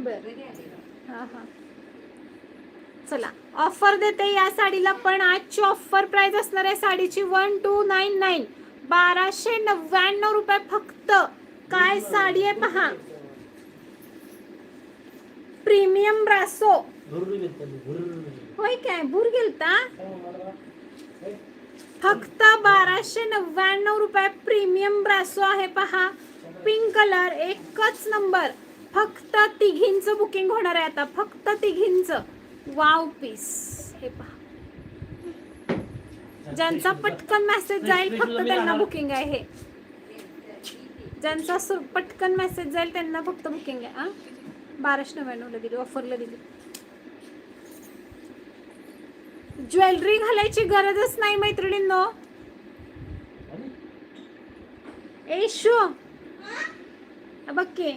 बर हा हा चला ऑफर देते या साडीला पण आजची ऑफर प्राइस असणार आहे साडीची 1299 1299 रुपये फक्त. काय साडी आहे पहा प्रीमियम ब्रासो होय काय भूर गेलता फक्त 1299 रुपये प्रीमियम ब्रासो आहे पहा पिंक कलर एकच नंबर फक्त तिघींचं बुकिंग होणार आहे आता फक्त तिघींचं वाव पीस हे पहा ज्यांचा पटकन मेसेज जाईल फक्त त्यांना बुकिंग आहे हे ज्यांचा पटकन मेसेज जाईल त्यांना फक्त बुकिंग आहे 1299 ला दिली ऑफरला दिली ज्वेलरी घालायची गरजच नाही मैत्रिणींनो ए शो बघ की